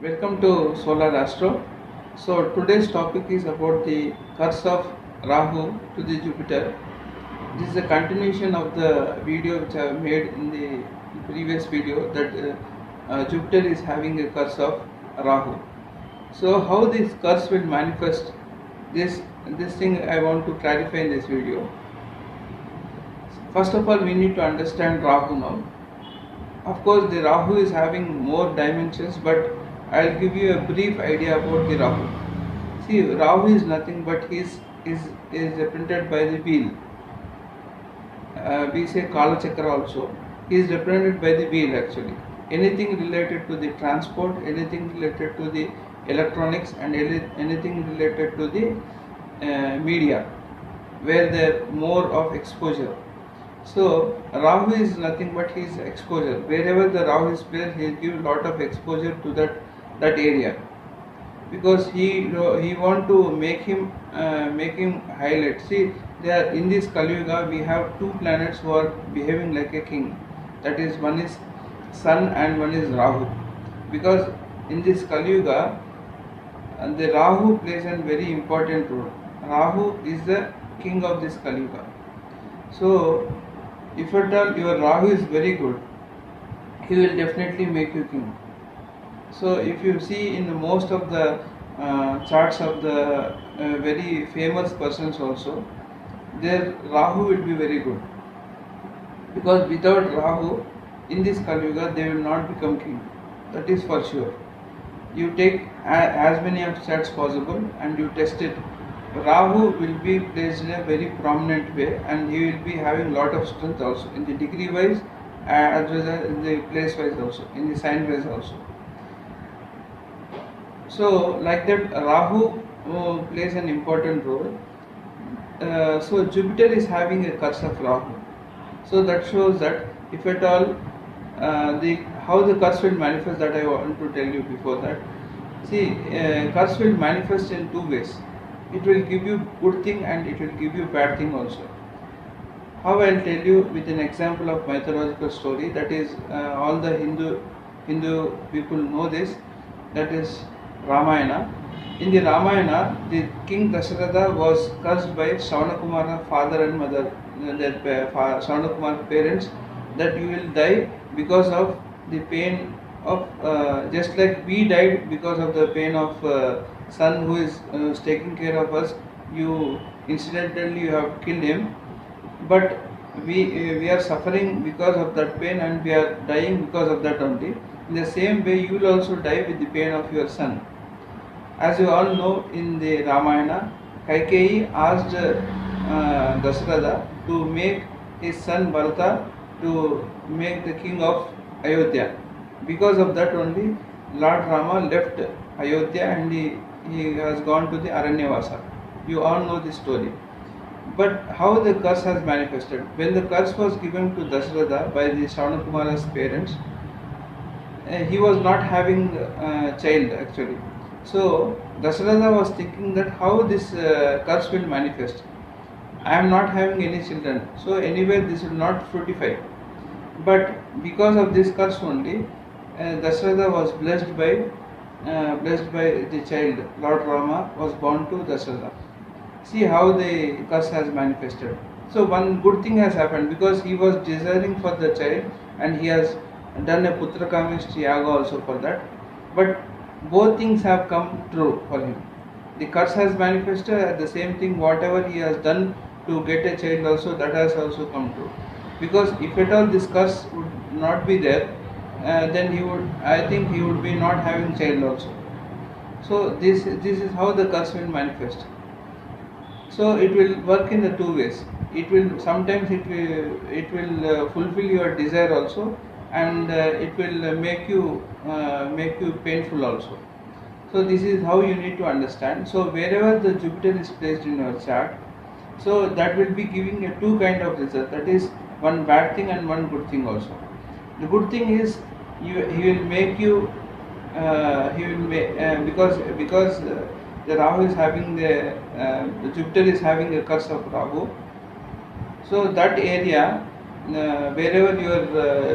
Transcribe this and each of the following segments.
Welcome to Solar Astro. So today's topic is about the curse of Rahu to the Jupiter. This is a continuation of the video which I have made in the previous video that Jupiter is having a curse of Rahu. So how this curse will manifest, this thing I want to clarify in this video. First of all, we need to understand Rahu now. Of course, the Rahu is having more dimensions, but I'll give you a brief idea about the Rahu. See, Rahu is nothing but is represented by the wheel. We say Kala Chakra also. He is represented by the wheel actually. Anything related to the transport, anything related to the electronics, and anything related to the media, where there more of exposure. So Rahu is nothing but his exposure. Wherever the Rahu is placed, he will give lot of exposure to that area, because he want to make him highlight. See, there in this Kali Yuga we have two planets who are behaving like a king. That is, one is Sun and one is Rahu. Because in this Kali Yuga, the Rahu plays a very important role. Rahu is the king of this Kali Yuga. So if at all your Rahu is very good, he will definitely make you king. So if you see in most of the charts of the very famous persons also, their Rahu will be very good. Because without Rahu, in this Kali Yuga, they will not become king. That is for sure. You take as many of charts possible and you test it. Rahu will be placed in a very prominent way, and he will be having lot of strength also in the degree wise as well as in the place wise also, in the sign wise also. So like that, Rahu plays an important role. So Jupiter is having a curse of Rahu. So that shows that if at all the how the curse will manifest, that I want to tell you before that. See, curse will manifest in two ways. It will give you good thing and it will give you bad thing also. How I'll tell you with an example of mythological story. That is, all the Hindu people know this. That is Ramayana. In the Ramayana, the king Dasharatha was cursed by Shravanakumara father and mother, Shravanakumara parents, that you will die because of the pain of just like we died because of the pain of son who is taking care of us. You incidentally you have killed him, but we are suffering because of that pain and we are dying because of that only. In the same way, you will also die with the pain of your son. As you all know, in the Ramayana, Kaikeyi asked Dasharatha to make his son Bharata to make the king of Ayodhya. Because of that only, Lord Rama left Ayodhya and he has gone to the Aranyavasa. You all know this story. But how the curse has manifested? When the curse was given to Dasharatha by the Shravanakumara's parents, he was not having a child actually. So Dasharatha was thinking that how this curse will manifest. I am not having any children, so anyway this will not fructify. But because of this curse only, Dasharatha was blessed by the child. Lord Rama was born to Dasharatha. See how the curse has manifested. So one good thing has happened, because he was desiring for the child and he has done a Putra Kameshti Yaga also for that. But both things have come true for him. The curse has manifested, at the same thing whatever he has done to get a child also, that has also come true. Because if at all this curse would not be there, then I think he would be not having child also. So this is how the curse will manifest. So it will work in the two ways. It will sometimes it will fulfill your desire also, and it will make you painful also. So this is how you need to understand. So wherever the Jupiter is placed in your chart, so that will be giving a two kind of result. That is one bad thing and one good thing also. The good thing is he will make you because the Rahu is having the Jupiter is having a curse of Rahu. So that area wherever your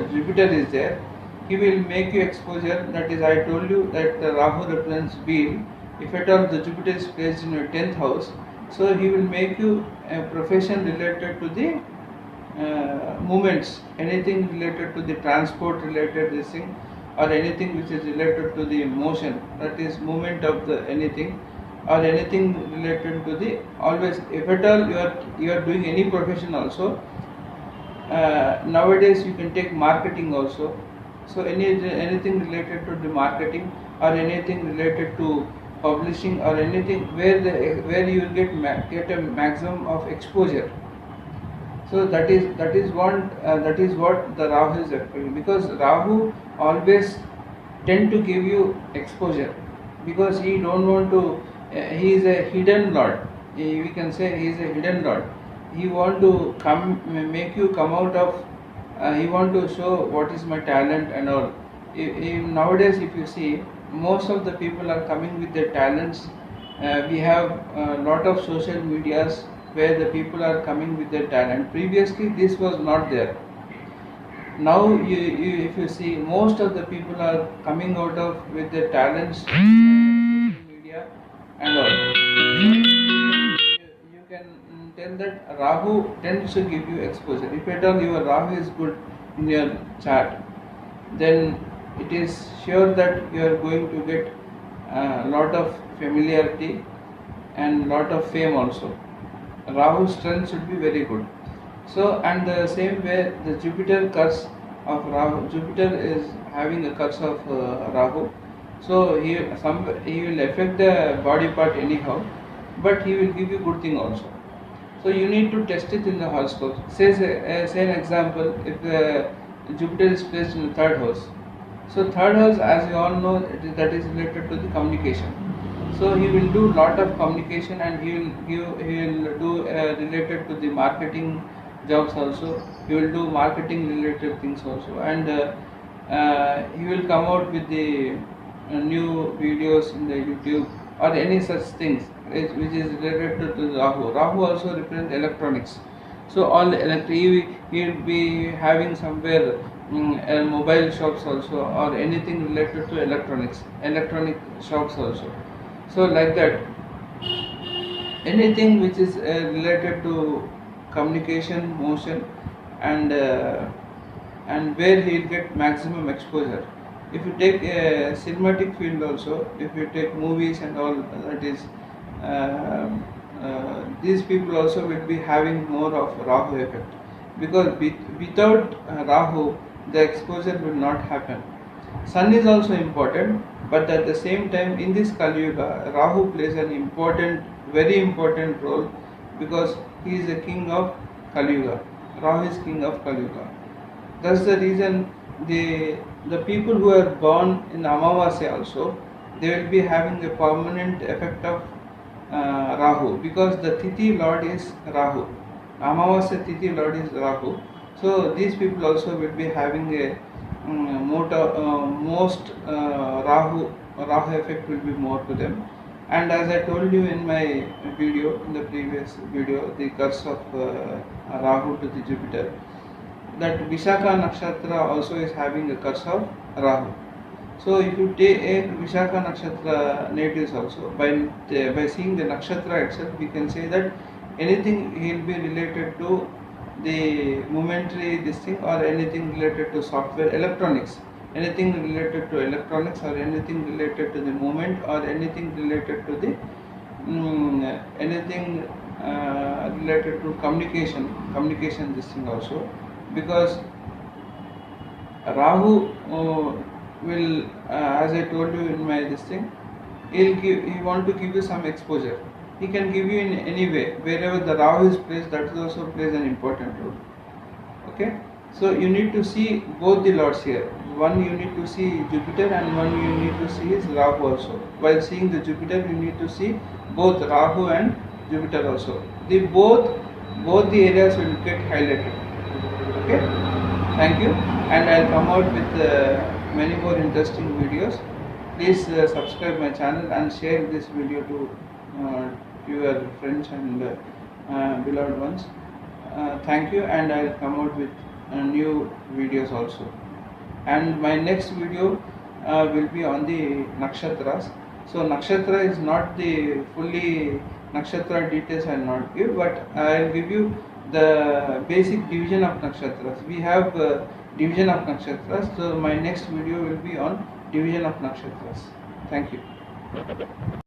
Jupiter is there, he will make you exposure. That is, I told you that the Rahu represents wheel. If at all the Jupiter is placed in your 10th house, so he will make you a profession related to the movements, anything related to the transport related this thing, or anything which is related to the motion, that is movement of the anything, or anything related to the always. If at all you are doing any profession also, nowadays you can take marketing also. So anything related to the marketing, or anything related to publishing, or anything where you will get a maximum of exposure. So that is what the Rahu is referring, because Rahu always tend to give you exposure, because he don't want to. He is a hidden lord. We can say he is a hidden lord. He want to make you come out of. He want to show what is my talent and all. Nowadays, if you see, most of the people are coming with their talents. We have a lot of social medias where the people are coming with their talent. Previously, this was not there. Now, if you see, most of the people are coming out of with their talents, social media and all. You can tell that Rahu tends to give you exposure. If at all your Rahu is good in your chart, then it is sure that you are going to get a lot of familiarity and lot of fame also. Rahu's strength should be very good. So, and the same way the Jupiter curse of Rahu, Jupiter is having a curse of Rahu. So he will affect the body part anyhow, but he will give you good thing also. So you need to test it in the horoscope. Say an example, if Jupiter is placed in the third house. So third house, as you all know, that is related to the communication. So he will do lot of communication, and he will do related to the marketing jobs also. He will do marketing related things also, and he will come out with the new videos in the YouTube or any such things which is related to the Rahu. Rahu also represents electronics. So all he will be having somewhere mobile shops also, or anything related to electronic shops also. So like that, anything which is related to communication, motion, and where he will get maximum exposure. If you take a cinematic field also, if you take movies and all, that is, these people also will be having more of Rahu effect, because without Rahu, the exposure will not happen. Sun is also important, but at the same time, in this Kali Yuga, Rahu plays an important, very important role, because he is the king of Kali Yuga. Rahu is king of Kali Yuga. That's the reason the people who are born in Amavasya also, they will be having a permanent effect of Rahu, because the Tithi Lord is Rahu. Amavasya Tithi Lord is Rahu. So these people also will be having a most Rahu effect will be more to them. And as I told you in my video, in the previous video, the curse of Rahu to the Jupiter, that Vishakha Nakshatra also is having a curse of Rahu. So if you take Vishakha Nakshatra natives also, by seeing the Nakshatra itself, we can say that anything he will be related to the momentary this thing, or anything related to software, electronics, anything related to electronics, or anything related to the movement, or anything related to the anything related to communication this thing also, because Rahu will, as I told you in my this thing, he want to give you some exposure. He can give you in any way. Wherever the Rahu is placed, that is also plays an important role. Okay, so you need to see both the lords here. One you need to see Jupiter, and one you need to see is Rahu also. While seeing the Jupiter, you need to see both Rahu and Jupiter also. Both the areas will get highlighted. Okay, thank you, and I'll come out with many more interesting videos. Please subscribe my channel and share this video to your friends and beloved ones. Thank you, and I'll come out with new videos also. and my next video will be on the nakshatras. So nakshatra is not the fully nakshatra details I will not give, but I will give you the basic division of nakshatras. We have division of nakshatras, so my next video will be on division of nakshatras. Thank you.